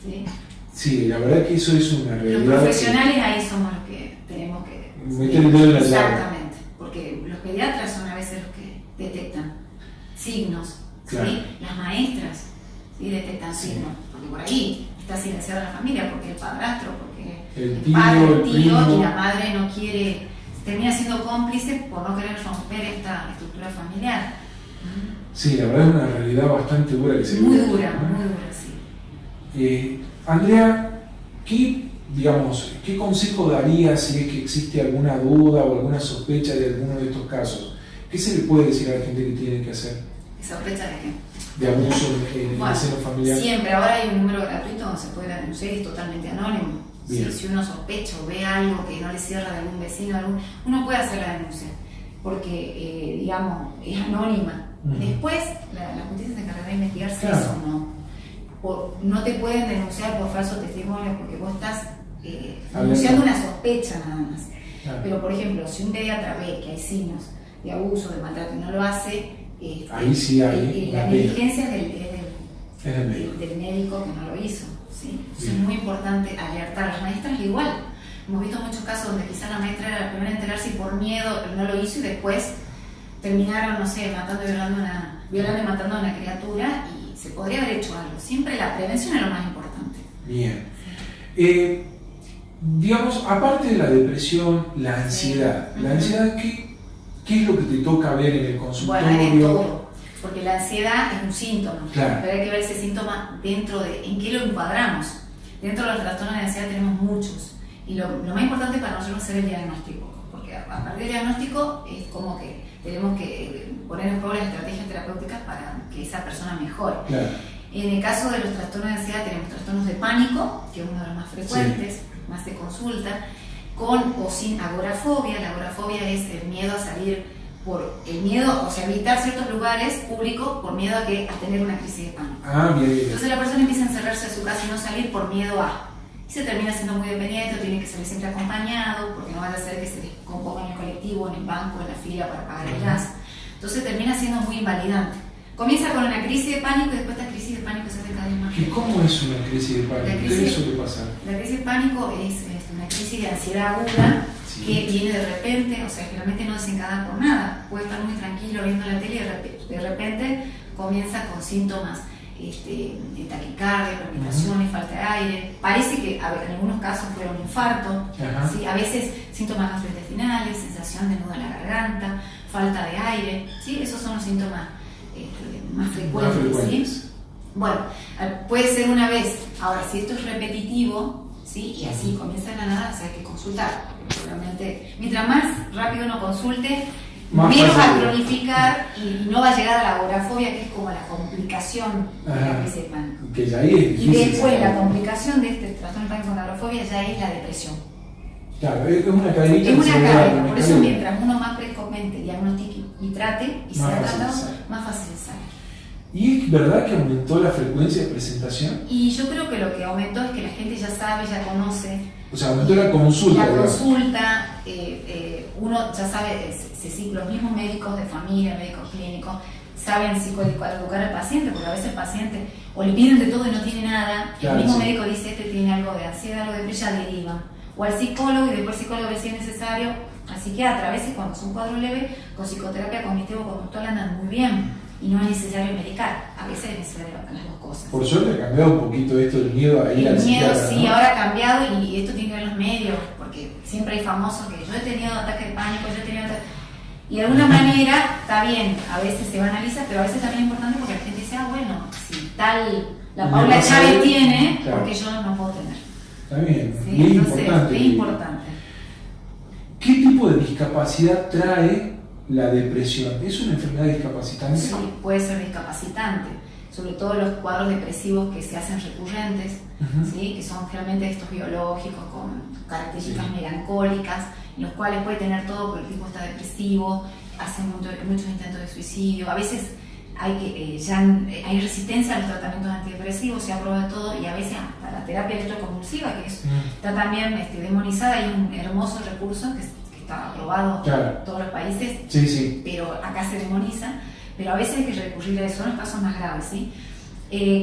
¿Sí? Sí, la verdad que eso es una realidad. Los profesionales ahí somos los que tenemos que meter el dedo en la llaga. Exactamente, porque los pediatras son a veces los que detectan signos, claro. ¿sí? Las maestras, ¿sí? Detectan signos, porque por ahí está silenciada la familia, porque el padrastro, porque el tío, padre, el tío primo. y la madre no quiere, termina siendo cómplice por no querer romper esta estructura familiar. Sí, la verdad es una realidad bastante dura que se muy vive, dura, ¿no? muy dura, sí. Andrea, ¿qué consejo darías si es que existe alguna duda o alguna sospecha de alguno de estos casos? ¿Qué se le puede decir a la gente que tiene que hacer? ¿Sospecha de qué? De abuso en el seno familiar. Siempre, ahora hay un número gratuito donde se puede denunciar y es totalmente anónimo. ¿Sí? Si uno sospecha o ve algo que no le cierra de algún vecino, uno puede hacer la denuncia, porque digamos, es anónima. Después la justicia se encargará de investigar si eso o no. No te pueden denunciar por falso testimonio porque vos estás denunciando una sospecha nada más. Claro. Pero por ejemplo, si un pediatra ve que hay signos de abuso, de maltrato y no lo hace, ahí sí hay la negligencia del médico que no lo hizo. ¿Sí? Eso es muy importante alertar. Las maestras igual. Hemos visto muchos casos donde quizás la maestra era la primera a enterarse y por miedo no lo hizo y después terminaron, no sé, matando y matando a una criatura y se podría haber hecho algo. Siempre la prevención es lo más importante. Bien. Digamos, aparte de la depresión, la ansiedad. ¿La ansiedad qué es lo que te toca ver en el consultorio? Bueno, hay de todo. Porque la ansiedad es un síntoma, claro. Pero hay que ver ese síntoma en qué lo encuadramos. Dentro de los trastornos de ansiedad tenemos muchos. Y lo más importante para nosotros es el diagnóstico. Porque a partir del diagnóstico es como que tenemos que poner en juego las estrategias terapéuticas para que esa persona mejore. Claro. En el caso de los trastornos de ansiedad tenemos trastornos de pánico, que es uno de los más frecuentes, más de consulta, con o sin agorafobia. La agorafobia es el miedo a salir evitar ciertos lugares públicos por miedo a tener una crisis de pánico. Bien. Entonces la persona empieza a encerrarse en su casa y no salir por miedo a. Y se termina siendo muy dependiente, tiene que salir siempre acompañado, porque no va a hacer que se descomponga en el colectivo, en el banco, en la fila para pagar el gas. Entonces termina siendo muy invalidante. Comienza con una crisis de pánico y después esta crisis de pánico se hace cada vez más. ¿Y cómo es una crisis de pánico? ¿Qué suele pasar? La crisis de pánico es una crisis de ansiedad aguda que viene de repente, o sea, generalmente no desencadena por nada. Puede estar muy tranquilo viendo la tele y de repente comienza con síntomas de taquicardia, palpitaciones, falta de aire. Parece que en algunos casos fue un infarto, ¿sí? A veces síntomas gastrointestinales, sensación de nudo en la garganta, falta de aire, ¿sí? Esos son los síntomas más frecuentes. ¿Sí? Bueno, puede ser una vez. Ahora, si esto es repetitivo, ¿sí? Y así comienza de la nada, o sea, hay que consultar. Realmente, mientras más rápido uno consulte, menos va a cronificar y no va a llegar a la agorafobia, que es como la complicación de la crisis de pánico. Que ya es y después la complicación de este trastorno de pánico con agorafobia ya es la depresión. Claro, es una cadenita. Es una cadena, por eso mientras uno más precozmente diagnostique y trate y sea tratado, más fácil sale. ¿Y es verdad que aumentó la frecuencia de presentación? Y yo creo que lo que aumentó es que la gente ya sabe, ya conoce. O sea, aumentó la consulta. La consulta, uno ya sabe, los mismos médicos de familia, médicos clínicos, saben psicoeducar al paciente, porque a veces el paciente o le piden de todo y no tiene nada, claro, el mismo médico dice, tiene algo de ansiedad, algo de depresión, ya deriva. O al psicólogo y después el psicólogo ve si es necesario, al psiquiatra. A veces cuando es un cuadro leve, con psicoterapia cognitivo-conductual andan muy bien. Y no es necesario medicar, a veces es necesario las dos cosas. Por suerte ha cambiado un poquito esto del miedo a ir al psiquiatra. El miedo sí, ¿no? ahora ha cambiado y esto tiene que ver los medios, porque siempre hay famosos que yo he tenido ataque de pánico, y de alguna manera está bien, a veces se banaliza, pero a veces también es importante porque la gente dice, bueno, si tal la Paula Chávez tiene, claro, porque yo no puedo tener. Está bien, sí, bien entonces, importante. Es importante. ¿Qué tipo de discapacidad trae la depresión? ¿Es una enfermedad discapacitante? Sí, puede ser discapacitante. sobre todo los cuadros depresivos que se hacen recurrentes, ¿sí? Que son generalmente estos biológicos con características melancólicas, en los cuales puede tener todo, pero el tipo está depresivo, hace muchos intentos de suicidio, a veces hay resistencia a los tratamientos antidepresivos, se aprueba todo, y a veces hasta la terapia electroconvulsiva, que está también demonizada. Hay un hermoso recurso que está aprobado en todos los países, pero acá se demoniza. Pero a veces hay que recurrir a eso en los casos más graves, ¿sí?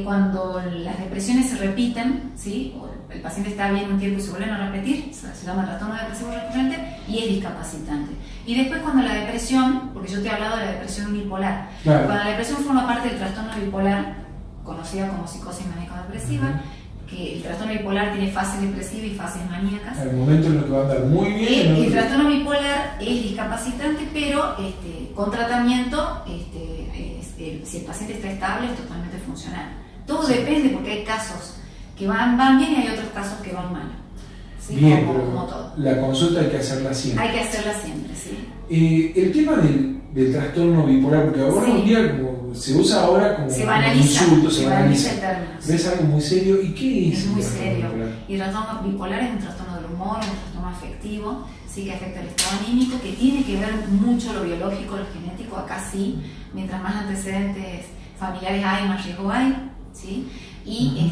Cuando las depresiones se repiten, ¿sí? O el paciente está bien un tiempo y se vuelven a repetir, se llama trastorno depresivo recurrente y es discapacitante. Y después cuando la depresión, porque yo te he hablado de la depresión unipolar, cuando la depresión forma parte del trastorno bipolar, conocida como psicosis maníaco-depresiva, que el trastorno bipolar tiene fases depresivas y fases maníacas. Al momento en el que va a andar muy bien. El trastorno bipolar es discapacitante, pero con tratamiento, si el paciente está estable, es totalmente funcional. Todo depende, porque hay casos que van bien y hay otros casos que van mal. ¿Sí? Bien, como todo. La consulta hay que hacerla siempre. Hay que hacerla siempre, sí. El tema del trastorno bipolar, porque ahora un día como se usa ahora como se banaliza, insulto, se banaliza el término. ¿Ves algo muy serio? ¿Y qué es? Es muy serio. Y el trastorno bipolar es un trastorno del humor, un trastorno afectivo, sí, que afecta el estado anímico, que tiene que ver mucho lo biológico, lo genético, acá sí. Mientras más antecedentes familiares hay, más riesgo hay, ¿sí? Y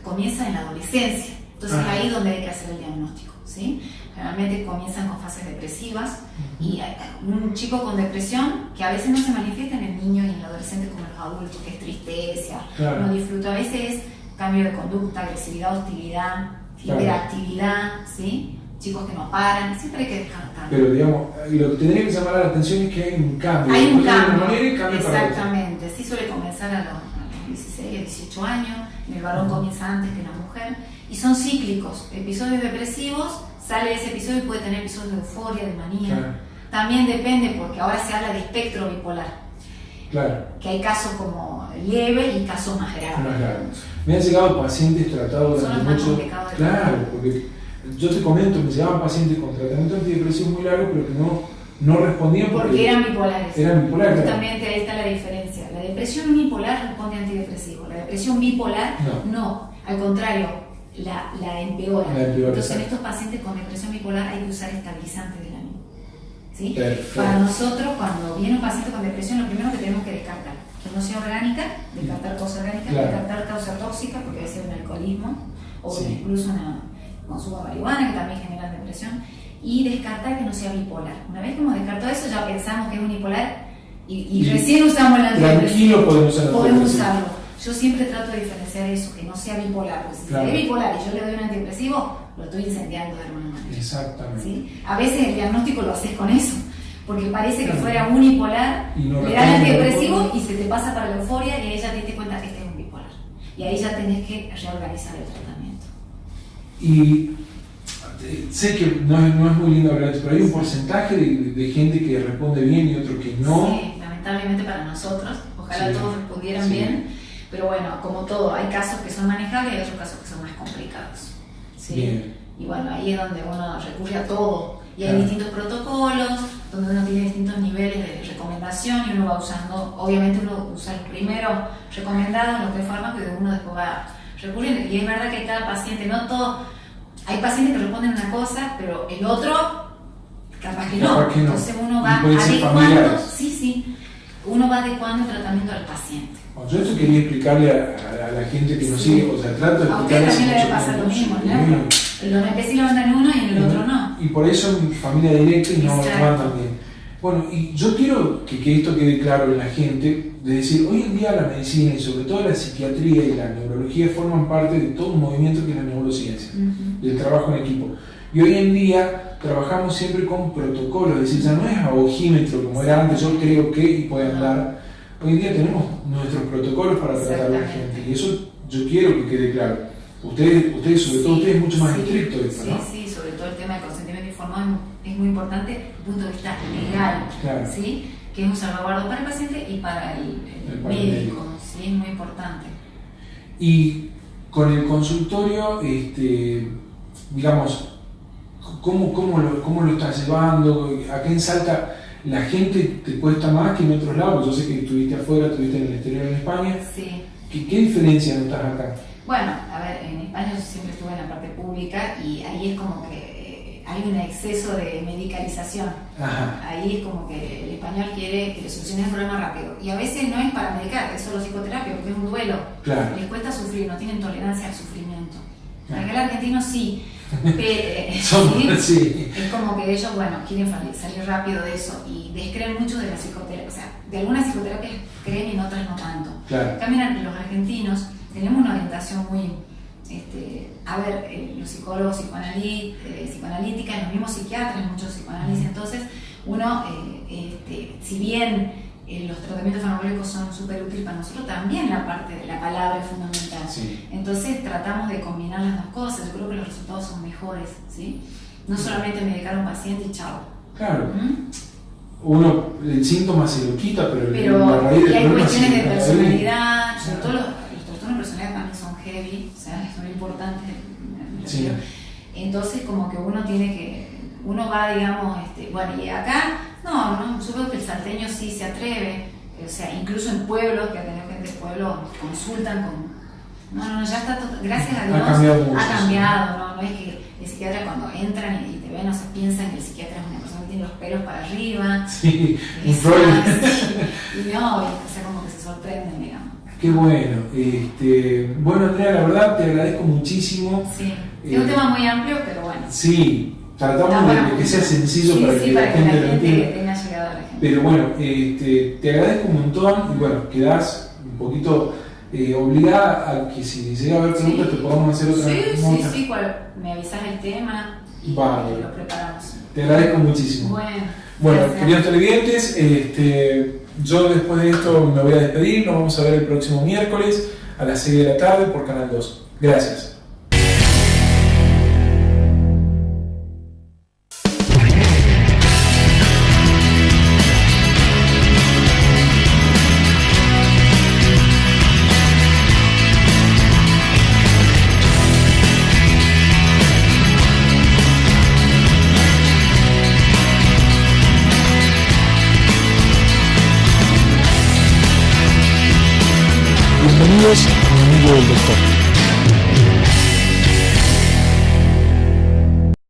comienza en la adolescencia. Entonces ahí es donde hay que hacer el diagnóstico, ¿sí? Generalmente comienzan con fases depresivas y un chico con depresión que a veces no se manifiesta en el niño y en el adolescente como en los adultos, que es tristeza, no disfruta, a veces es cambio de conducta, agresividad, hostilidad, hiperactividad, ¿sí? Chicos que no paran, siempre hay que descartar. Pero digamos, lo que tendría que llamar la atención es que hay un cambio. Hay un cambio, cambio exactamente. Sí, suele comenzar a los 16, 18 años, en el varón comienza antes que en la mujer, y son cíclicos. Episodios depresivos, sale ese episodio y puede tener episodios de euforia, de manía. También depende, porque ahora se habla de espectro bipolar. Que hay casos como leve y casos más graves. Me han llegado pacientes tratados durante mucho tiempo. Porque yo te comento, me llegaban pacientes con tratamiento antidepresivo muy largo, pero que no respondían porque eran bipolares. Eran bipolares. Justamente ahí está la diferencia. La depresión unipolar responde a antidepresivo. La depresión bipolar no. Al contrario, la empeora. Entonces en estos pacientes con depresión bipolar hay que usar estabilizantes del ánimo. ¿Sí? Para nosotros, cuando viene un paciente con depresión, lo primero que tenemos que descartar, que no sea orgánica, descartar causa orgánica, descartar causa tóxica, porque debe ser un alcoholismo o incluso consumo de marihuana, que también genera depresión, y descartar que no sea bipolar. Una vez que hemos descartado eso, ya pensamos que es unipolar y recién usamos el antidepresivo. Podemos usarlo. Yo siempre trato de diferenciar eso, que no sea bipolar, porque si es bipolar y yo le doy un antidepresivo, lo estoy incendiando de alguna manera. Exactamente. ¿Sí? A veces el diagnóstico lo haces con eso, porque parece que fuera unipolar, le da el antidepresivo y se te pasa para la euforia y ahí ya te diste cuenta que este es un bipolar. Y ahí ya tenés que reorganizar el tratamiento. Y sé que no es muy lindo hablar de esto, pero hay un porcentaje de gente que responde bien y otro que no. Sí, lamentablemente para nosotros, ojalá todos respondieran bien, pero bueno, como todo, hay casos que son manejables y hay otros casos que son más complicados. ¿Sí? Bien. Y bueno, ahí es donde uno recurre a todo, y hay distintos protocolos, donde uno tiene distintos niveles de recomendación y uno va usando, obviamente uno usa los primeros recomendados, los 3 fármacos, y uno después va recurriendo. Y es verdad que cada paciente, no todo, hay pacientes que responden una cosa, pero el otro capaz que no. Entonces uno va adecuando, uno va adecuando el tratamiento al paciente. Bueno, yo esto quería explicarle a la gente que nos sigue, o sea, trato de explicarle. A usted también le debe pasar lo mismo, ¿no? Los NPC lo mandan uno y en el otro no. Y por eso en familia directa y no mandan bien. Bueno, y yo quiero que esto quede claro en la gente, de decir, hoy en día la medicina y sobre todo la psiquiatría y la neurología forman parte de todo un movimiento que es la neurociencia, del trabajo en equipo. Y hoy en día trabajamos siempre con protocolos, es decir, ya no es a ojímetro como era antes, yo creo que y puede andar. Hoy en día tenemos nuestros protocolos para tratar a la gente y eso yo quiero que quede claro. Ustedes sobre todo ustedes, mucho más estrictos de esto, ¿no? Sí, sobre todo el tema del consentimiento informado es muy importante desde el punto de vista legal, ¿sí? Que es un salvaguardo para el paciente y para el médico, ¿sí? Es muy importante. Y con el consultorio, digamos, ¿cómo lo estás llevando? Acá en Salta la gente te cuesta más que en otros lados. Yo sé que estuviste afuera, estuviste en el exterior en España. Sí. ¿Qué diferencia notas acá? Bueno, a ver, en España yo siempre estuve en la parte pública y ahí es como que hay un exceso de medicalización. Ajá. Ahí es como que el español quiere que le soluciones el problema rápido. Y a veces no es para medicar, es solo psicoterapia, porque es un duelo. Claro. Les cuesta sufrir, no tienen tolerancia al sufrimiento. Acá el argentino sí. Sí. Es como que ellos, bueno, quieren salir rápido de eso y descreen mucho de la psicoterapia. O sea, de algunas psicoterapias creen y en otras no tanto. Claro. También los argentinos tenemos una orientación muy... los psicólogos psicoanalíticas, los mismos psiquiatras, muchos psicoanálisis, entonces uno, si bien los tratamientos farmacológicos son súper útiles para nosotros, también la parte de la palabra es fundamental. Sí. Entonces tratamos de combinar las dos cosas, yo creo que los resultados son mejores, ¿sí? No solamente medicar a un paciente y chao. Claro. Uno, el síntoma se lo quita, pero la raíz del problema hay cuestiones de sí, personalidad, sobre todo los trastornos de personalidad también son heavy, o sea, son importantes. Sí. Entonces como que uno va, digamos, bueno, y acá, no, yo veo que el salteño sí se atreve, o sea, incluso en pueblos, que ha tenido gente de pueblo, consultan con... No, ya está todo, gracias a Dios, ha cambiado, no es que el psiquiatra cuando entran y te ven, no se piensan que el psiquiatra es una persona que tiene los pelos para arriba. Sí, un problema. Y no, o sea, como que se sorprenden, digamos. Qué bueno. Bueno, Andrea, la verdad te agradezco muchísimo. Sí, es un tema muy amplio, pero bueno. Sí, tratamos de que sea sencillo para que la gente lo entienda. Tenga llegado a la gente. Pero bueno, te agradezco un montón y bueno, quedás un poquito obligada a que si llega a haber preguntas te podamos hacer otra nota. Sí, me avisas el tema y vale. lo preparamos. Te agradezco muchísimo. Bueno, queridos televidentes, yo después de esto me voy a despedir, nos vamos a ver el próximo miércoles a las 6 de la tarde por Canal 2. Gracias.